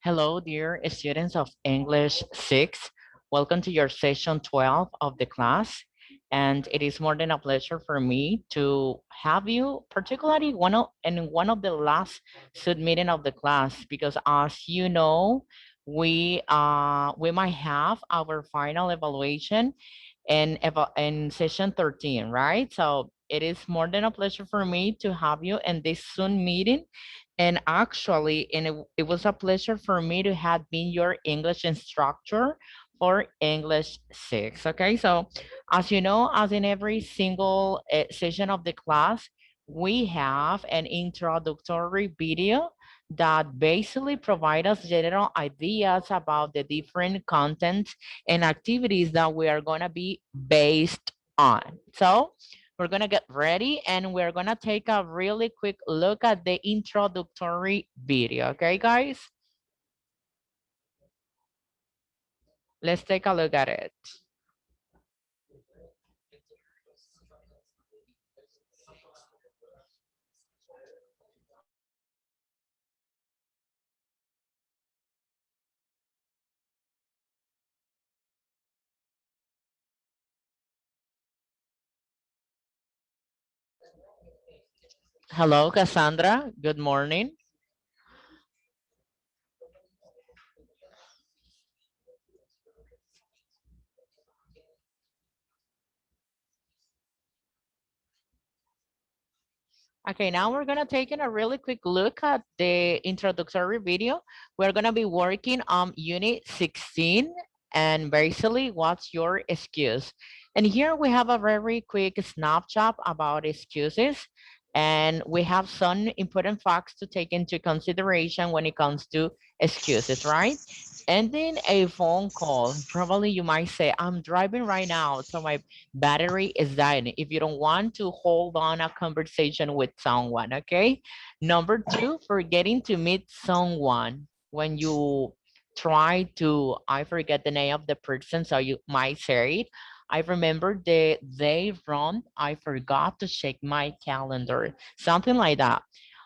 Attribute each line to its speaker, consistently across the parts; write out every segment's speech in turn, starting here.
Speaker 1: Hello, dear students of English 6. Welcome to your session 12 of the class. And it is more than a pleasure for me to have you, particularly one of the last submitting of the class, because as you know, we might have our final evaluation in session 13, right? So it is more than a pleasure for me to have you in this Zoom meeting. And actually, it was a pleasure for me to have been your English instructor for English 6. Okay, so as you know, as in every single session of the class, we have an introductory video that basically provide us general ideas about the different contents and activities that we are going to be based on. So we're going to get ready and we're going to take a really quick look at the introductory video. Okay, guys? Let's take a look at it. Hello, Cassandra. Good morning. Okay, now we're gonna take in a really quick look at the introductory video. We're gonna be working on Unit 16 and basically what's your excuse. And here we have a very quick snapshot about excuses and we have some important facts to take into consideration when it comes to excuses, right? Ending a phone call, probably you might say, I'm driving right now, so my battery is dying. If you don't want to hold on a conversation with someone, okay? Number two, forgetting to meet someone when you try to, I forget the name of the person, so you might say it. I remember the day wrong, I forgot to check my calendar, something like that.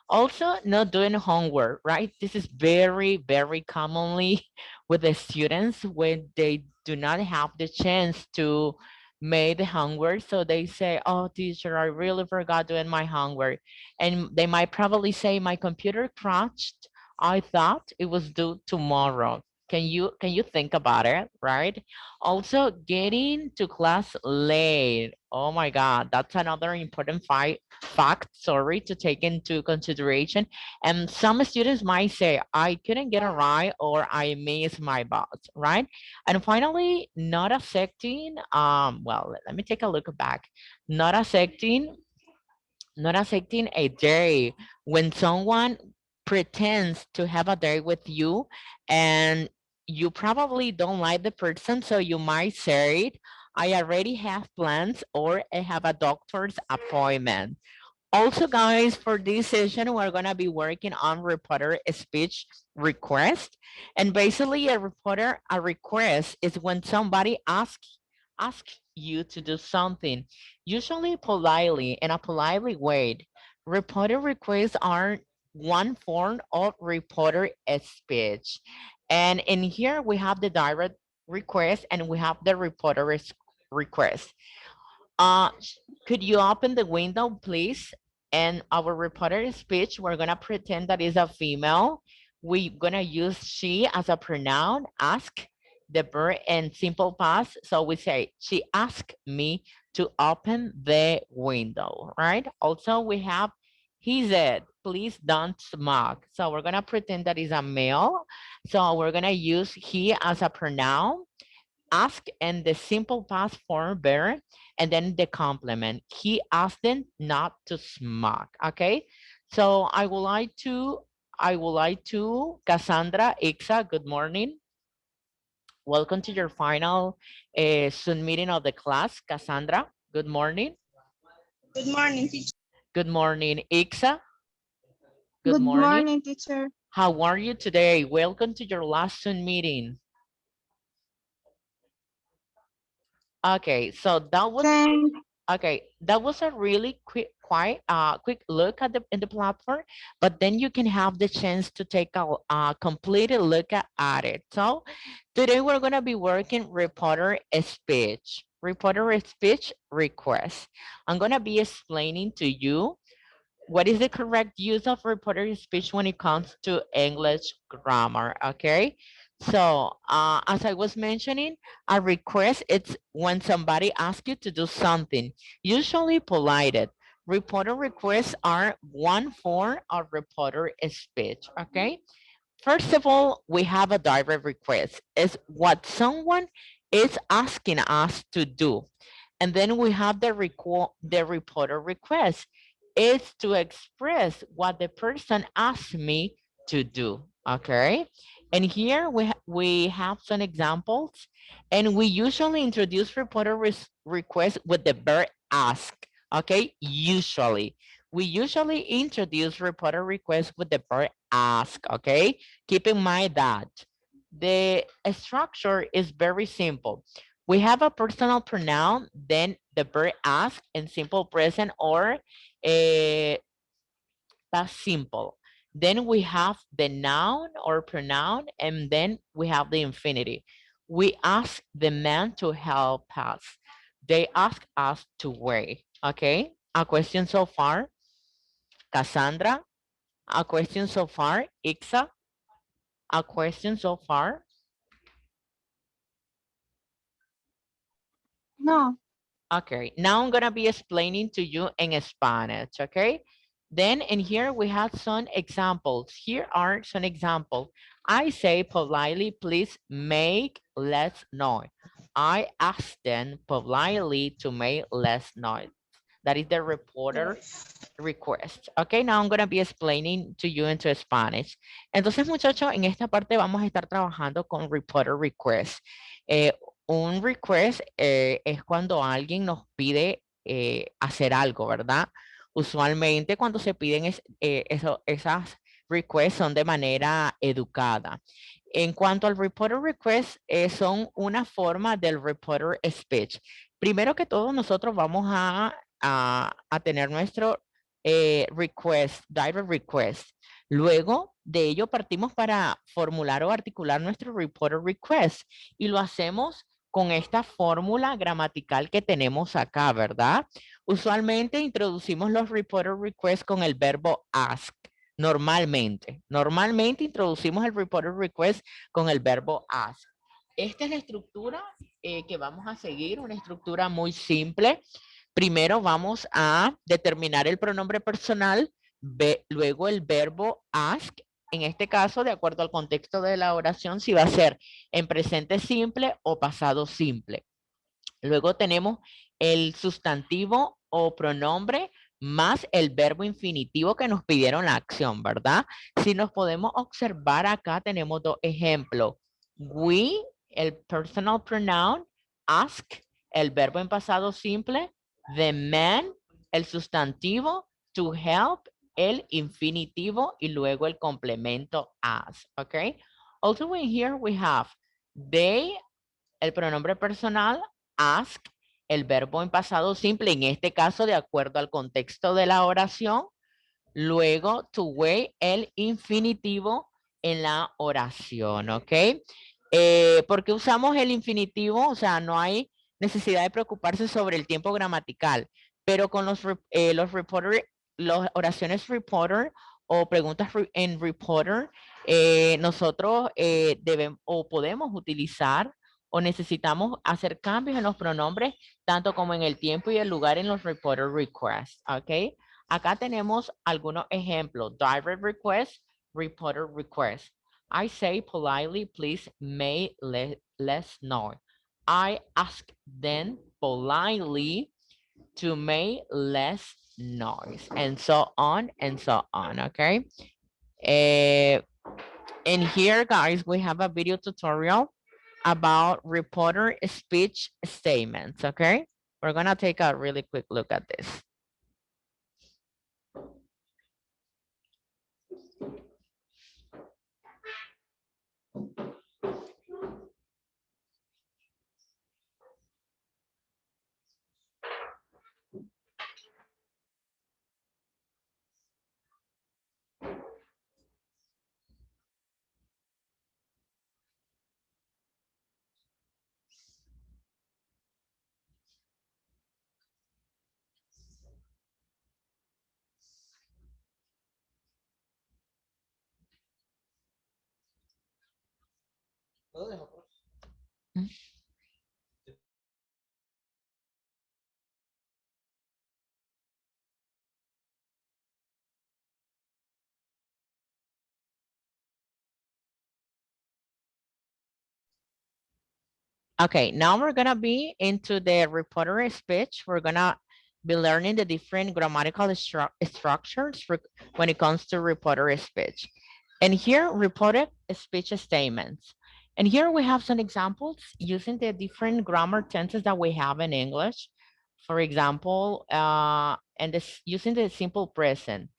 Speaker 1: Also, not doing homework, right? This is very, very commonly with the students when they do not have the chance to make the homework. So they say, oh, teacher, I really forgot doing my homework. And they might probably say, my computer crashed. I thought it was due tomorrow. Can you think about it, right? Also, getting to class late. Oh my God, that's another important fact, sorry, to take into consideration. And some students might say, I couldn't get a ride or I missed my bus, right? And finally, not accepting, well, let me take a look back. Not accepting, not accepting a day when someone pretends to have a date with you and you probably don't like the person, so you might say it, I already have plans or I have a doctor's appointment. Also, guys, for this session, we're going to be working on reporter speech request. And basically, a request is when somebody asks you to do something, usually politely, in a politely way. Reporter requests are one form of reporter speech. And in here, we have the direct request and we have the reporter request. Uh, could you open the window, please? And our reporter speech, we're gonna pretend that is a female. We're gonna use she as a pronoun, ask, the verb and simple past. So we say, she asked me to open the window, right? Also, we have, he said, please don't smoke. So we're gonna pretend that is a male. So we're gonna use he as a pronoun, ask and the simple past form verb, and then the complement. He asked them not to smoke. Okay. So I would like to Cassandra Ixa, good morning. Welcome to your final Zoom meeting of the class. Cassandra, good morning.
Speaker 2: Good morning, teacher.
Speaker 1: Good morning, Ixa. Good
Speaker 2: Good
Speaker 1: morning.
Speaker 2: morning, teacher.
Speaker 1: How are you today? Welcome to your last Zoom meeting. Okay, so that was
Speaker 2: Thank
Speaker 1: Okay, that was a really quick look at the platform, but then you can have the chance to take a complete look at it. So today we're going to be working reporter speech request. I'm going to be explaining to you what is the correct use of reported speech when it comes to English grammar, okay? So, as I was mentioning, a request, it's when somebody asks you to do something, usually polite. Reporter requests are one form of reporter speech, okay? First of all, we have a direct request. It's what someone is asking us to do. And then we have the reporter request. It's to express what the person asked me to do. Okay. And here we have some examples. And we usually introduce reporter request with the verb ask. Okay. Usually. We usually introduce reporter request with the verb ask. Okay. Keep in mind that the structure is very simple. We have a personal pronoun, then the verb ask in simple present or past simple. Then we have the noun or pronoun, and then we have the infinitive. We ask the man to help us. They ask us to wait. Okay? A question so far, Cassandra? A question so far, Ixa? A question so far?
Speaker 2: No.
Speaker 1: Okay, now I'm gonna be explaining to you in Spanish, okay? Then in here we have some examples. Here are some examples. I say politely, please make less noise. I ask them politely to make less noise. That is the reporter request. Okay, now I'm going to be explaining to you into Spanish. Entonces, muchachos, en esta parte vamos a estar trabajando con reporter request. Un request es cuando alguien nos pide hacer algo, ¿verdad? Usualmente cuando se piden esas requests son de manera educada. En cuanto al reporter request, son una forma del reporter speech. Primero que todo, nosotros vamos a tener nuestro request, direct request. Luego de ello partimos para formular o articular nuestro reporter request y lo hacemos con esta fórmula gramatical que tenemos acá, ¿verdad? Usualmente introducimos los reporter requests con el verbo ask. Normalmente introducimos el reporter request con el verbo ask. Esta es la estructura que vamos a seguir, una estructura muy simple. Primero vamos a determinar el pronombre personal, luego el verbo ask, en este caso, de acuerdo al contexto de la oración, si va a ser en presente simple o pasado simple. Luego tenemos el sustantivo o pronombre más el verbo infinitivo que nos pidieron la acción, ¿verdad? Si nos podemos observar acá, tenemos dos ejemplos. We, el personal pronoun, ask, el verbo en pasado simple, the man, el sustantivo, to help, el infinitivo y luego el complemento as, ¿ok? Also in here we have they, el pronombre personal, ask, el verbo en pasado simple, en este caso de acuerdo al contexto de la oración, luego to wait, el infinitivo en la oración, ¿ok? ¿Por qué usamos el infinitivo? O sea, no hay necesidad de preocuparse sobre el tiempo gramatical, pero con los reporter, las oraciones reporter o preguntas en reporter, nosotros debemos o podemos utilizar o necesitamos hacer cambios en los pronombres, tanto como en el tiempo y el lugar en los reporter requests, ¿ok? Acá tenemos algunos ejemplos. Direct request, reporter request. I say politely, please make less noise. I ask them politely to make less noise, and so on and so on, okay? And here, guys, we have a video tutorial about reporter speech statements, okay? We're gonna take a really quick look at this. Okay, now we're gonna be into the reported speech. We're gonna be learning the different grammatical structures when it comes to reported speech. And here, reported speech statements. And here we have some examples using the different grammar tenses that we have in English. For example, and this using the simple present.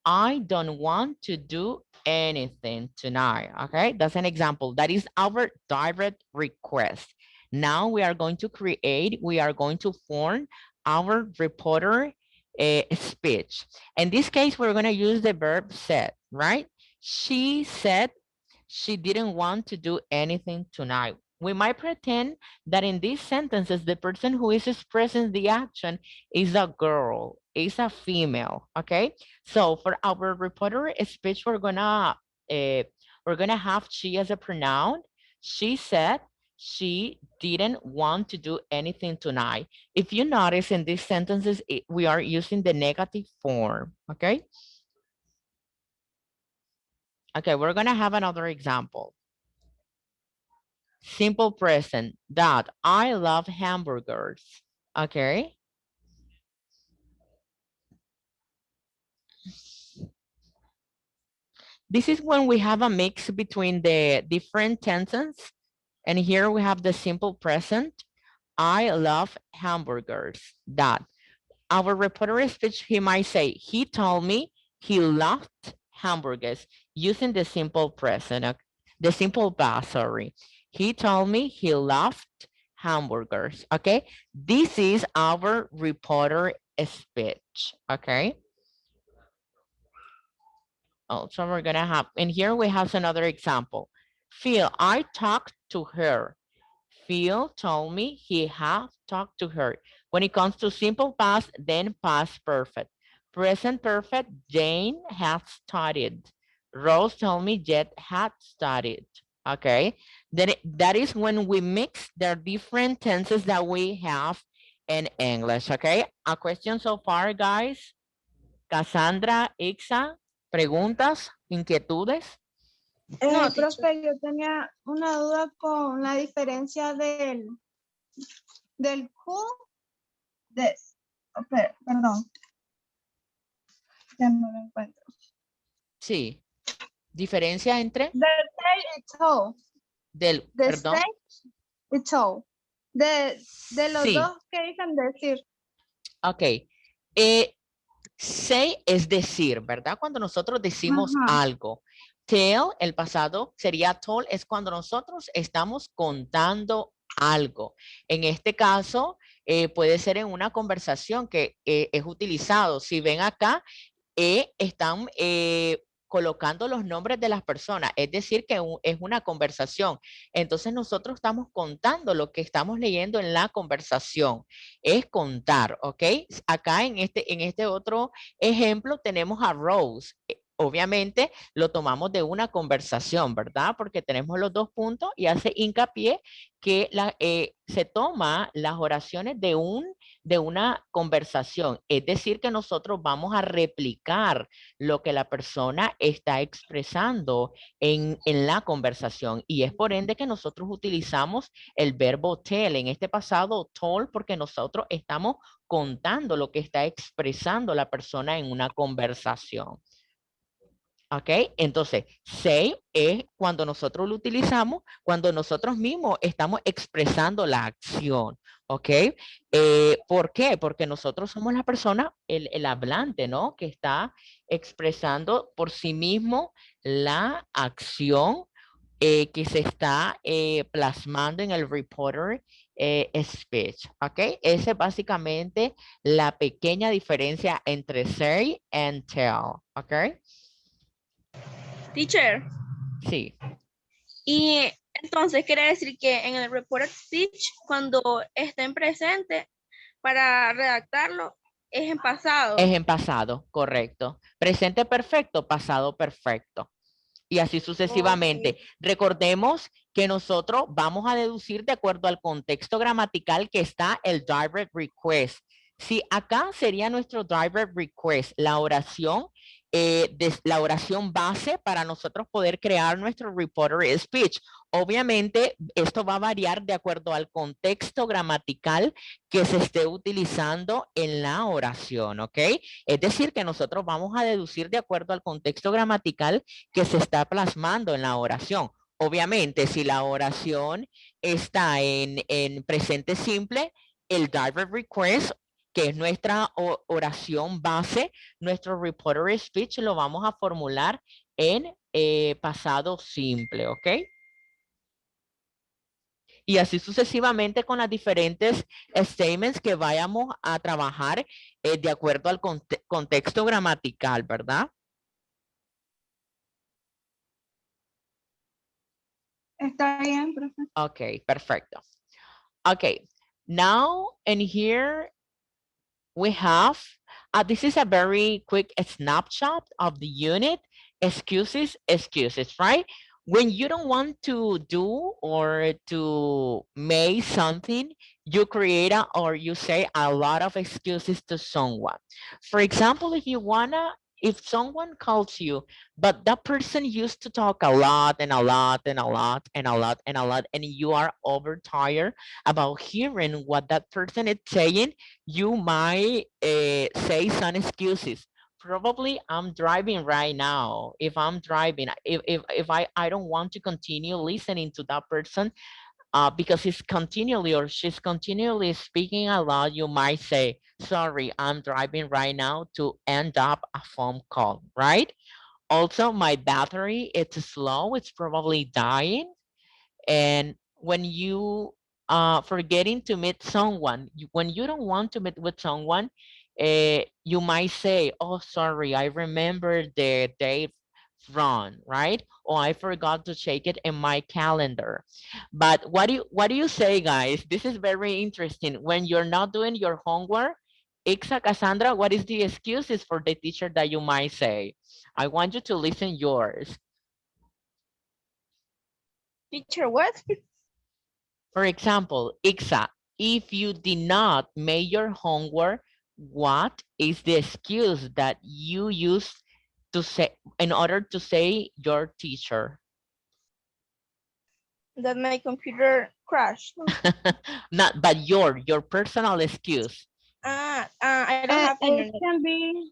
Speaker 1: I don't want to do anything tonight. Okay, that's an example. That is our direct request. Now we are going to form our reporter speech. In this case, we're going to use the verb said, right? She said she didn't want to do anything tonight. We might pretend that in these sentences, the person who is expressing the action is a girl, is a female, okay? So for our reporter speech, we're gonna have she as a pronoun. She said she didn't want to do anything tonight. If you notice in these sentences, we are using the negative form, okay? Okay, we're gonna have another example. Simple present, that I love hamburgers. Okay. This is when we have a mix between the different tenses. And here we have the simple present. I love hamburgers. That our reporter speech, he might say, he told me he loved hamburgers using the simple present, the simple past, sorry. He told me he loved hamburgers, okay? This is our reporter speech, okay? Oh, so we're gonna have, and here we have another example. Phil, I talked to her. Phil told me he had talked to her. When it comes to simple past, then past perfect. Present perfect, Jane has studied. Rose told me Jet had studied. Okay, then that is when we mix the different tenses that we have in English. Okay, a question so far, guys. Cassandra, Ixa, preguntas, inquietudes.
Speaker 2: No, teacher.
Speaker 3: Profe, yo tenía una duda con la diferencia del who, perdón, ya no lo encuentro.
Speaker 1: Sí. Diferencia entre
Speaker 3: Del say y told.
Speaker 1: del,
Speaker 3: De
Speaker 1: perdón.
Speaker 3: say y told. De los
Speaker 1: Sí.
Speaker 3: dos que dicen decir.
Speaker 1: Ok. Say es decir, ¿verdad? Cuando nosotros decimos
Speaker 3: Ajá.
Speaker 1: algo. Tell, el pasado sería told, es cuando nosotros estamos contando algo. En este caso, puede ser en una conversación que es utilizado. Si ven acá, están colocando los nombres de las personas, es decir, que es una conversación. Entonces nosotros estamos contando lo que estamos leyendo en la conversación, es contar, ¿ok? Acá en este otro ejemplo tenemos a Rose. Obviamente lo tomamos de una conversación, ¿verdad? Porque tenemos los dos puntos y hace hincapié que se toma las oraciones de una conversación. Es decir, que nosotros vamos a replicar lo que la persona está expresando en la conversación. Y es por ende que nosotros utilizamos el verbo tell, en este pasado told, porque nosotros estamos contando lo que está expresando la persona en una conversación. ¿Ok? Entonces, say es cuando nosotros lo utilizamos, cuando nosotros mismos estamos expresando la acción. ¿Ok? ¿Por qué? Porque nosotros somos la persona, el hablante, ¿no? Que está expresando por sí mismo la acción que se está plasmando en el reporter speech. ¿Ok? Esa es básicamente la pequeña diferencia entre say and tell. ¿Ok?
Speaker 2: Teacher.
Speaker 1: Sí.
Speaker 2: Y entonces quiere decir que en el reported speech, cuando está en presente, para redactarlo, es en pasado.
Speaker 1: Es en pasado, correcto. Presente perfecto, pasado perfecto. Y así sucesivamente.
Speaker 2: Okay.
Speaker 1: Recordemos que nosotros vamos a deducir de acuerdo al contexto gramatical que está el direct request. Si acá sería nuestro direct request, la oración base para nosotros poder crear nuestro reported speech. Obviamente, esto va a variar de acuerdo al contexto gramatical que se esté utilizando en la oración, ¿ok? Es decir, que nosotros vamos a deducir de acuerdo al contexto gramatical que se está plasmando en la oración. Obviamente, si la oración está en presente simple, el direct request, que es nuestra oración base, nuestro reported speech, lo vamos a formular en pasado simple, ¿ok? Y así sucesivamente con las diferentes statements que vayamos a trabajar de acuerdo al contexto gramatical, ¿verdad?
Speaker 3: Está bien, profe.
Speaker 1: Okay, perfecto. Okay, now and here we have, this is a very quick snapshot of the unit, excuses, right? When you don't want to do or to make something, you create or you say a lot of excuses to someone. For example, if someone calls you, but that person used to talk a lot and a lot and a lot and a lot and a lot, and you are overtired about hearing what that person is saying, you might say some excuses. Probably I'm driving right now. If I'm driving, if I don't want to continue listening to that person because he's continually or she's continually speaking a lot, you might say, sorry, I'm driving right now to end up a phone call, right? Also, my battery, it's slow, it's probably dying. And when you forgetting to meet someone, when you don't want to meet with someone, you might say, oh, sorry, I remember the date wrong, right? Or I forgot to check it in my calendar. But what do you say, guys? This is very interesting. When you're not doing your homework, Ixa, Cassandra, what is the excuses for the teacher that you might say? I want you to listen yours.
Speaker 2: Teacher, what?
Speaker 1: For example, Ixa, if you did not make your homework, what is the excuse that you use to say in order to say your teacher?
Speaker 2: That my computer crashed.
Speaker 1: Not, but your personal excuse.
Speaker 2: I don't have
Speaker 3: It
Speaker 2: internet.
Speaker 3: can be,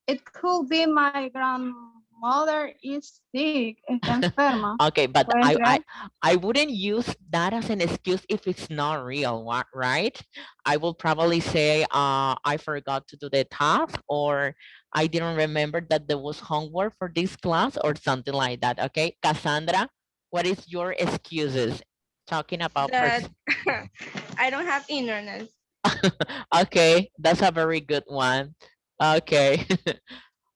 Speaker 3: it could be my grandmother is sick, está enferma.
Speaker 1: Okay, but
Speaker 3: Puede
Speaker 1: I,
Speaker 3: ser.
Speaker 1: I I wouldn't use that as an excuse if it's not real, right? I will probably say I forgot to do the task, or I didn't remember that there was homework for this class, or something like that. Okay, Cassandra, what is your excuses? Talking about
Speaker 2: That I don't have internet.
Speaker 1: okay, that's a very good one. Okay.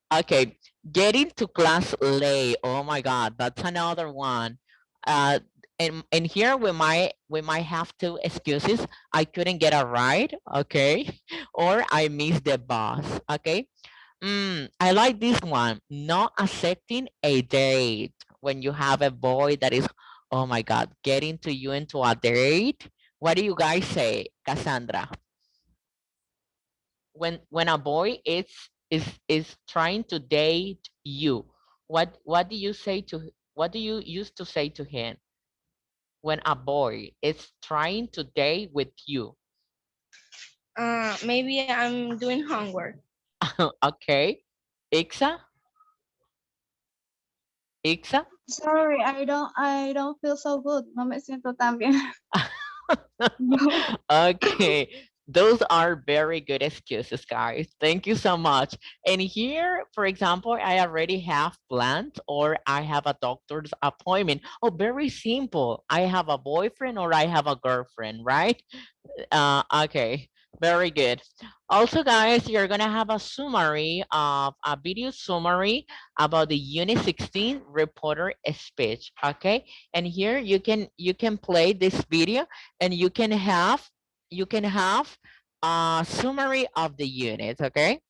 Speaker 1: Okay, getting to class late. Oh my God, that's another one. Uh, and here we might have two excuses. I couldn't get a ride, okay, or I missed the bus, okay. I like this one. Not accepting a date when you have a boy that is, oh my God, getting to you into a date. What do you guys say, Cassandra? When a boy is trying to date you, what do you say to what do you used to say to him when a boy is trying to date with you?
Speaker 2: Maybe I'm doing homework.
Speaker 1: Okay, Ixa, Ixa.
Speaker 3: Sorry, I don't feel so good. No me siento tan bien. No.
Speaker 1: Okay, those are very good excuses, guys. Thank you so much. And here, for example, I already have plans or I have a doctor's appointment. Oh, very simple. I have a boyfriend or I have a girlfriend, right? Okay, very good. Also, guys, you're gonna have a summary of a video summary about the Unit 16 reporter speech. Okay, and here you can play this video and you can have a summary of the unit. Okay.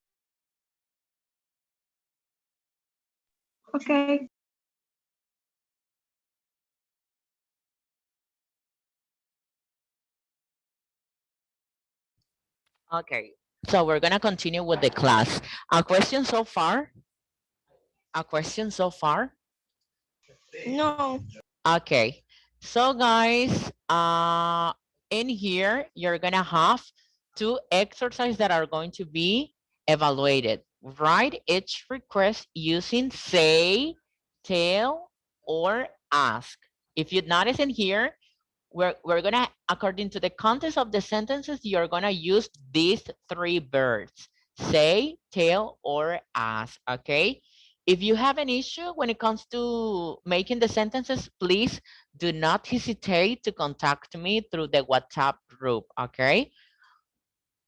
Speaker 3: Okay.
Speaker 1: Okay, so we're gonna continue with the class. A question so far? A question so far?
Speaker 2: No.
Speaker 1: Okay, so guys, in here, you're gonna have two exercises that are going to be evaluated. Write each request using say, tell, or ask. If you notice in here, we're gonna, according to the context of the sentences, you're gonna use these three verbs: say, tell, or ask. Okay, if you have an issue when it comes to making the sentences, please do not hesitate to contact me through the WhatsApp group. Okay,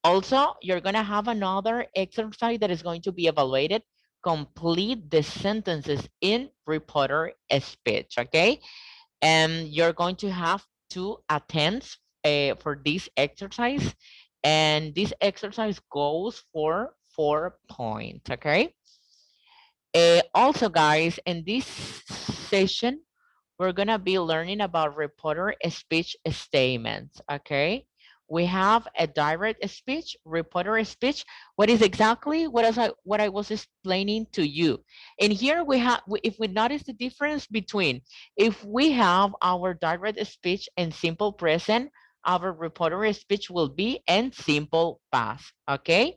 Speaker 1: also you're gonna have another exercise that is going to be evaluated. Complete the sentences in reporter speech. Okay, and you're going to have two attempts for this exercise, and this exercise goes for 4 points. Okay, also guys, in this session we're gonna be learning about reporter speech statements. Okay, we have a direct speech, reporter speech. What is exactly what I was explaining to you? And here we have, if we notice the difference between, if we have our direct speech in simple present, our reporter speech will be in simple past. Okay,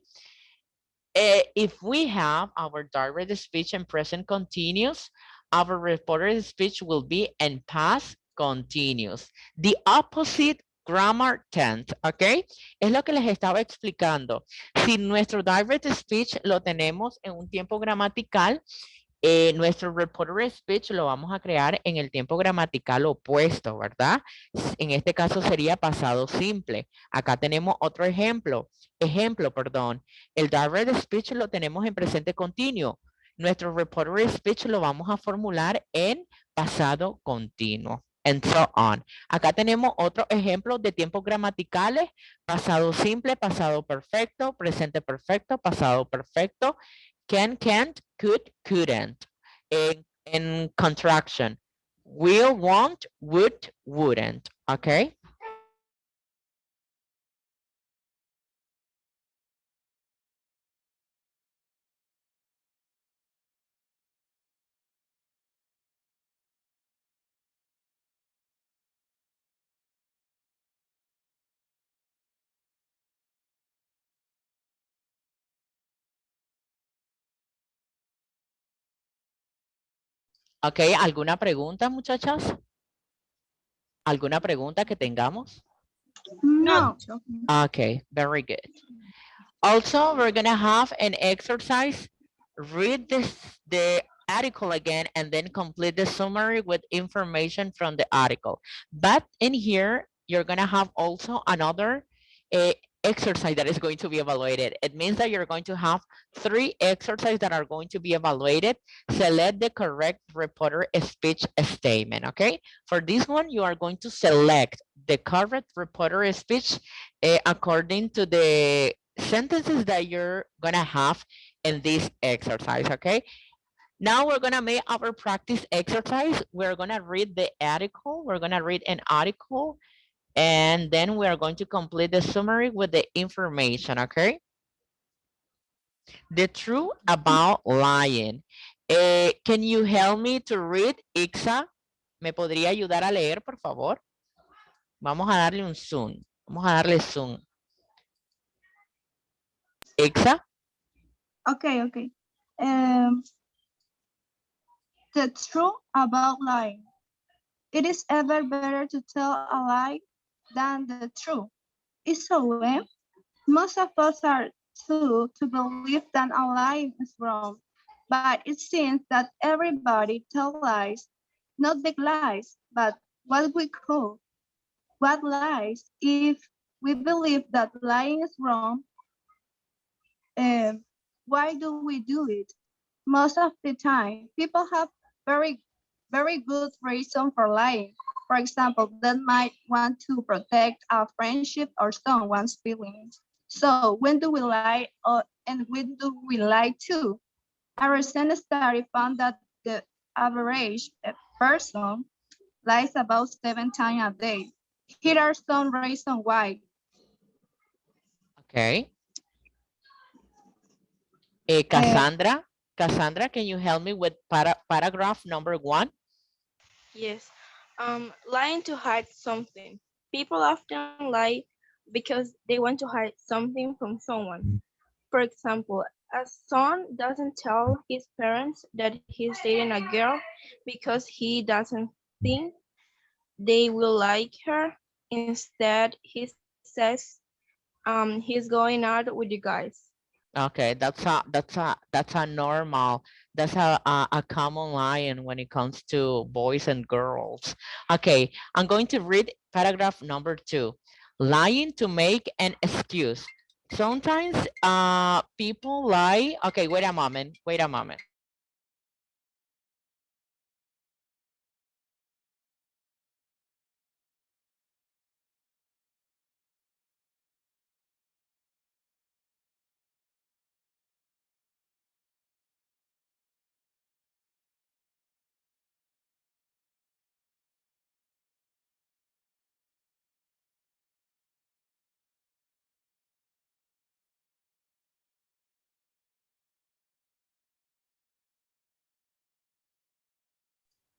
Speaker 1: if we have our direct speech in present continuous, our reported speech will be in past continuous. The opposite grammar tense, ¿ok? Es lo que les estaba explicando. Si nuestro direct speech lo tenemos en un tiempo gramatical, nuestro reported speech lo vamos a crear en el tiempo gramatical opuesto, ¿verdad? En este caso sería pasado simple. Acá tenemos otro ejemplo. Perdón. El direct speech lo tenemos en presente continuo. Nuestro reported speech lo vamos a formular en pasado continuo. And so on. Acá tenemos otro ejemplo de tiempos gramaticales: pasado simple, pasado perfecto, presente perfecto, pasado perfecto, can, can't, could, couldn't. In contraction, will, won't, would, wouldn't. Okay. Ok, ¿alguna pregunta, muchachas? ¿Alguna pregunta que tengamos?
Speaker 2: No,
Speaker 3: No.
Speaker 2: teacher.
Speaker 1: Okay, very good. Also, we're gonna have an exercise. Read the article again and then complete the summary with information from the article. But in here, you're gonna have also another exercise that is going to be evaluated. It means that you're going to have 3 exercises that are going to be evaluated. Select the correct reporter speech statement, okay? For this one, you are going to select the correct reporter speech according to the sentences that you're gonna have in this exercise. Okay, now we're gonna make our practice exercise. We're gonna read the article, we're gonna read an article, and then we are going to complete the summary with the information. Okay, the truth about lying. Can you help me to read, Ixa? ¿Me podría ayudar a leer, por favor? Vamos a darle un zoom, vamos a darle zoom. Ixa.
Speaker 3: Okay. Um, the truth about lying. It is ever better to tell a lie than the truth. It's so eh? Most of us are too to believe that a lie is wrong, but it seems that everybody tells lies, not big lies, but what we call what lies. If we believe that lying is wrong, why do we do it? Most of the time, people have very good reason for lying. For example, they might want to protect a friendship or someone's feelings. So when do we lie and when do we lie too? A recent study found that the average person lies about 7 times a day. Here are some reasons why.
Speaker 1: Okay.
Speaker 3: Uh,
Speaker 1: Cassandra, can you help me with paragraph number 1?
Speaker 2: Yes. Lying to hide something. People often lie because they want to hide something from someone. For example, a son doesn't tell his parents that he's dating a girl because he doesn't think they will like her. Instead, he says he's going out with you guys.
Speaker 1: Okay, that's a normal, that's a common line when it comes to boys and girls. Okay, I'm going to read paragraph number 2. Lying to make an excuse. Sometimes people lie. Okay, wait a moment. Wait a moment.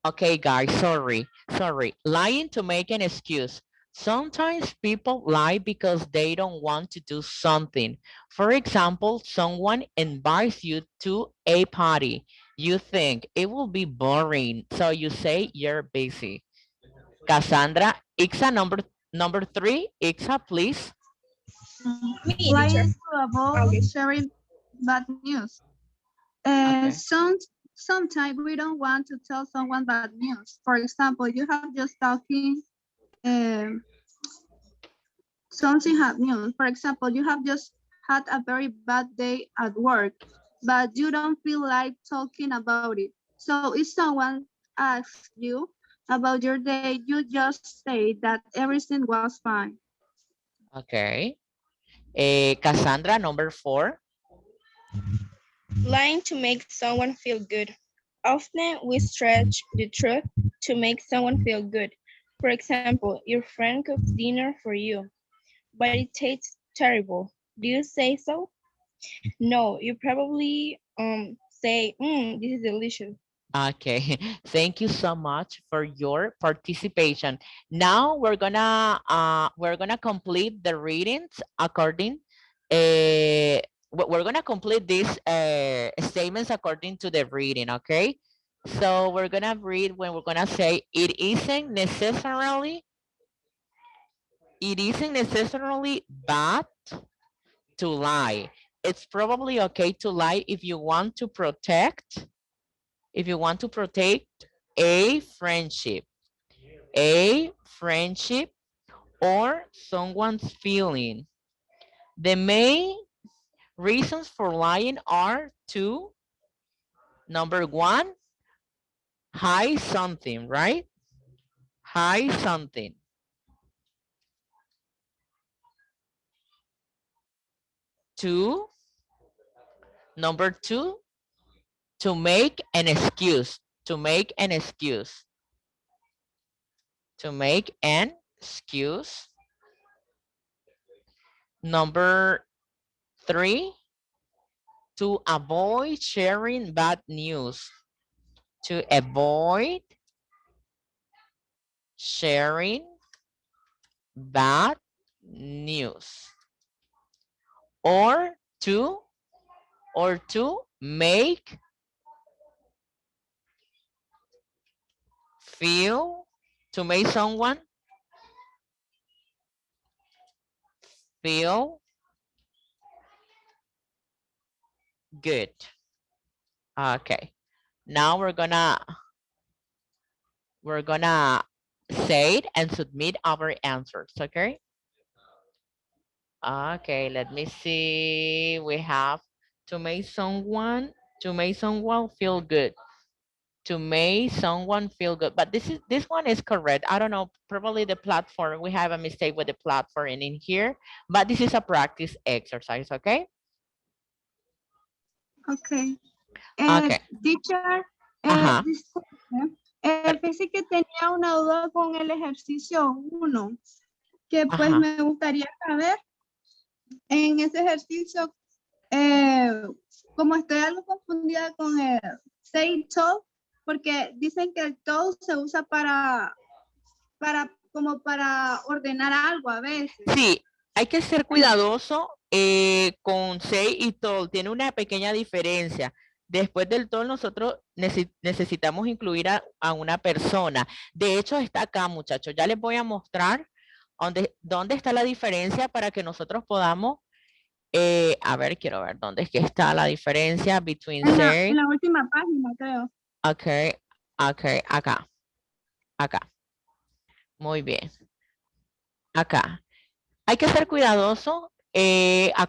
Speaker 1: Okay, guys, sorry. Lying to make an excuse. Sometimes people lie because they don't want to do something. For example, someone invites you to a party. You think it will be boring, so you say you're busy. Cassandra, Ixa number 3. Ixa, please.
Speaker 2: Me, teacher.
Speaker 3: lying to avoid
Speaker 2: Okay.
Speaker 3: sharing bad news.
Speaker 1: Okay.
Speaker 3: Sometimes we don't want to tell someone bad news. For example, you have just talking um, something bad news. For example, you have just had a very bad day at work, but you don't feel like talking about it. So if someone asks you about your day, you just say that everything was fine.
Speaker 1: Okay. Cassandra, number 4.
Speaker 2: Lying to make someone feel good. Often we stretch the truth to make someone feel good. For example, your friend cooks dinner for you, but it tastes terrible. Do you say so? No, you probably say, this is delicious.
Speaker 1: Okay, thank you so much for your participation. Now we're gonna complete the readings according we're gonna complete these statements according to the reading, okay? So we're gonna read when we're gonna say it isn't necessarily bad to lie. It's probably okay to lie if you want to protect a friendship, a friendship or someone's feeling. The main reasons for lying are to, number 1, hide something, right? Hide something. 2, number 2, to make an excuse, to make an excuse, to make an excuse. Number 3, to avoid sharing bad news, to avoid sharing bad news, or to make feel to make someone feel good. Okay, now we're gonna say it and submit our answers. Okay. Okay, let me see. We have to make someone feel good. To make someone feel good. But this one is correct. I don't know, probably the platform. We have a mistake with the platform in here, but this is a practice exercise, okay?
Speaker 3: Okay.
Speaker 1: Okay.
Speaker 3: Teacher,
Speaker 1: Uh-huh.
Speaker 3: disculpe,
Speaker 1: Pero-
Speaker 3: fíjese que tenía una duda con el ejercicio 1, que pues
Speaker 1: Uh-huh.
Speaker 3: me gustaría saber en ese ejercicio. Eh, como estoy algo confundida con el say told, porque dicen que el told se usa como para ordenar algo a veces.
Speaker 1: Sí, hay que ser cuidadoso con say y told. Tiene una pequeña diferencia. Después del told nosotros necesitamos incluir a una persona. De hecho está acá, muchachos. Ya les voy a mostrar dónde está la diferencia para que nosotros podamos, a ver, quiero ver dónde es que está la diferencia between
Speaker 3: En
Speaker 1: say.
Speaker 3: la última página, creo.
Speaker 1: Ok, ok, acá, acá. Muy bien, acá. Hay que ser cuidadoso,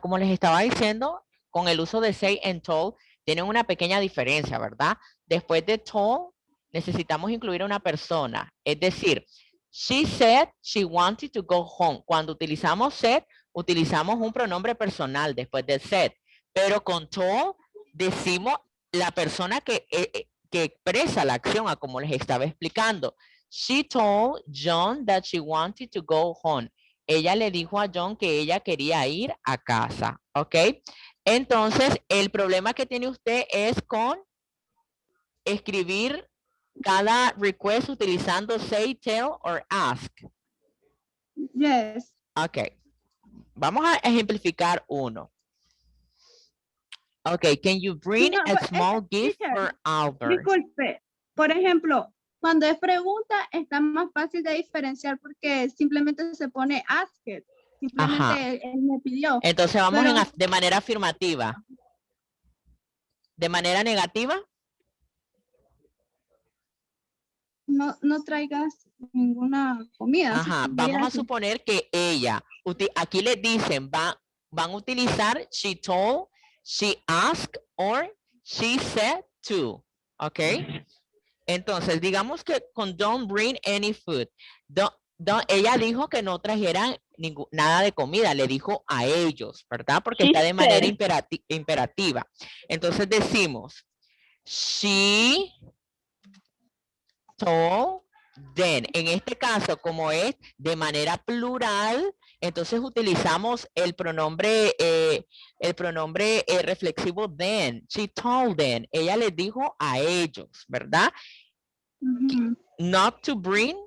Speaker 1: como les estaba diciendo, con el uso de say and told, tienen una pequeña diferencia, ¿verdad? Después de told, necesitamos incluir a una persona. Es decir, she said she wanted to go home. Cuando utilizamos said, utilizamos un pronombre personal después de said. Pero con told, decimos la persona que expresa la acción, a como les estaba explicando. She told John that she wanted to go home. Ella le dijo a John que ella quería ir a casa, ¿ok? Entonces, el problema que tiene usted es con escribir cada request utilizando say, tell, or ask.
Speaker 3: Yes.
Speaker 1: Ok, vamos a ejemplificar uno. Ok, can you
Speaker 3: Sí,
Speaker 1: bring
Speaker 3: no,
Speaker 1: a small gift
Speaker 3: teacher,
Speaker 1: for Albert?
Speaker 3: disculpe. Por ejemplo, cuando es pregunta está más fácil de diferenciar porque simplemente se pone asked.
Speaker 1: Ajá.
Speaker 3: Simplemente él me pidió.
Speaker 1: Entonces vamos
Speaker 3: Pero
Speaker 1: de manera afirmativa. De manera negativa.
Speaker 3: no traigas ninguna comida, se
Speaker 1: Ajá,
Speaker 3: podría
Speaker 1: vamos a
Speaker 3: decir.
Speaker 1: suponer que ella, aquí les dicen, van a utilizar she told, she asked, or she said to, ¿ok? Entonces, digamos que con don't bring any food, ella dijo que no trajeran nada de comida, le dijo a ellos, ¿verdad? Porque
Speaker 2: She
Speaker 1: está de manera
Speaker 2: said.
Speaker 1: imperativa. Entonces decimos, she told them. En este caso, como es de manera plural, entonces utilizamos el pronombre reflexivo then. She told them. Ella les dijo a ellos, ¿verdad?
Speaker 3: Ujú.
Speaker 1: Not to bring,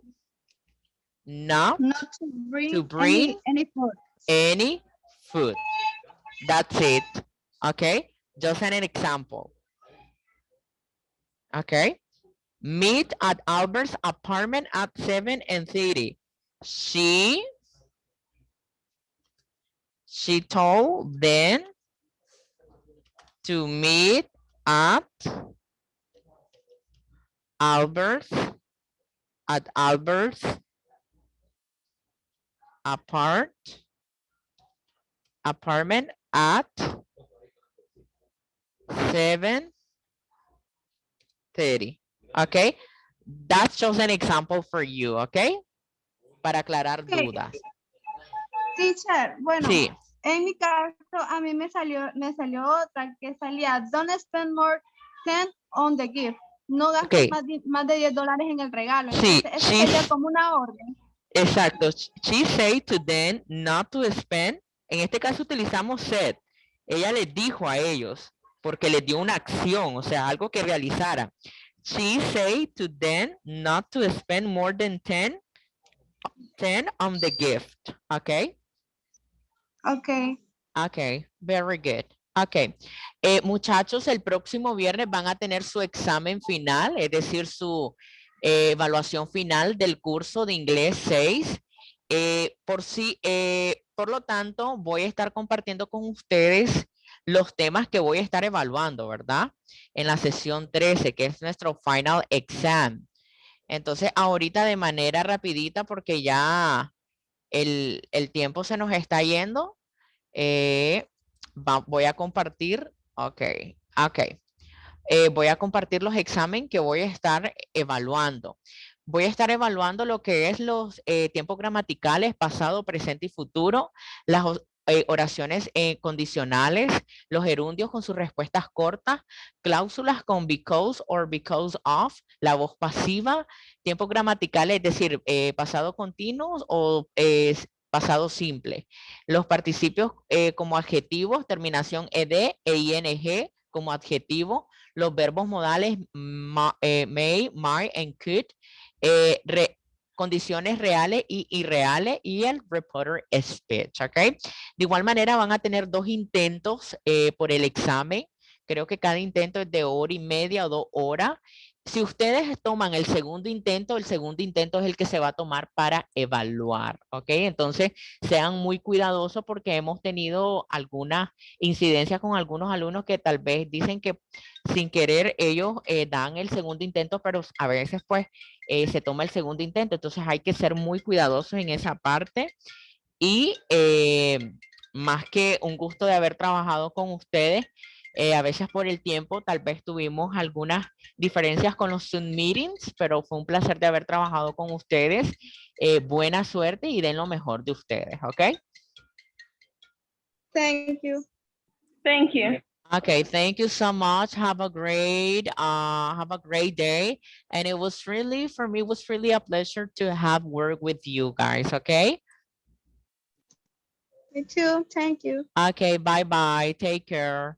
Speaker 1: not
Speaker 3: Not to
Speaker 1: to
Speaker 3: bring
Speaker 1: bring
Speaker 3: any food.
Speaker 1: any food. That's it. Okay? Just an example. Okay? Meet at Albert's apartment at 7:30. She told them to meet at Albert's apart apartment at 7:30. Okay, that's just an example for you. Okay, para aclarar
Speaker 3: Okay,
Speaker 1: dudas.
Speaker 3: teacher, bueno,
Speaker 1: Sí.
Speaker 3: en mi caso a mí me salió otra que salía don't spend more than on the gift. No gastes
Speaker 1: Okay.
Speaker 3: más de $10 en el regalo.
Speaker 1: Sí,
Speaker 3: Entonces, eso sería como una orden.
Speaker 1: exacto. She said to them not to spend. En este caso utilizamos said. Ella les dijo a ellos porque les dio una acción, o sea, algo que realizaran. She said to them not to spend more than 10 on the gift. Okay.
Speaker 3: Okay.
Speaker 1: Okay, very good. Okay. Muchachos, el próximo viernes van a tener su examen final, es decir, su evaluación final del curso de inglés 6. Por lo tanto, voy a estar compartiendo con ustedes los temas que voy a estar evaluando, ¿verdad? En la sesión 13, que es nuestro final exam. Entonces, ahorita de manera rapidita, porque ya el tiempo se nos está yendo. Voy a compartir, ok. Voy a compartir los exámenes que voy a estar evaluando. Voy a estar evaluando lo que es los tiempos gramaticales, pasado, presente y futuro, las oraciones condicionales, los gerundios con sus respuestas cortas, cláusulas con because or because of, la voz pasiva, tiempos gramaticales, es decir, pasado continuo o pasado simple. Los participios como adjetivos, terminación ed e ing como adjetivo. Los verbos modales may, might, and could. Condiciones reales y irreales y el reporter speech, ¿ok? De igual manera van a tener 2 intentos por el examen. Creo que cada intento es de 1 hora y media o 2 horas. Si ustedes toman el segundo intento es el que se va a tomar para evaluar, ¿ok? Entonces, sean muy cuidadosos porque hemos tenido algunas incidencias con algunos alumnos que tal vez dicen que sin querer ellos dan el segundo intento, pero a veces pues se toma el segundo intento. Entonces, hay que ser muy cuidadosos en esa parte. Y más que un gusto de haber trabajado con ustedes, a veces por el tiempo tal vez tuvimos algunas diferencias con los Zoom meetings, pero fue un placer de haber trabajado con ustedes. Buena suerte y den lo mejor de ustedes, ¿ok?
Speaker 3: Thank you.
Speaker 2: Thank you.
Speaker 1: Okay, thank you so much. Have a great day. And it was really, for me, it was really a pleasure to have work with you guys, okay?
Speaker 3: Me too. Thank you.
Speaker 1: Okay, bye-bye. Take care.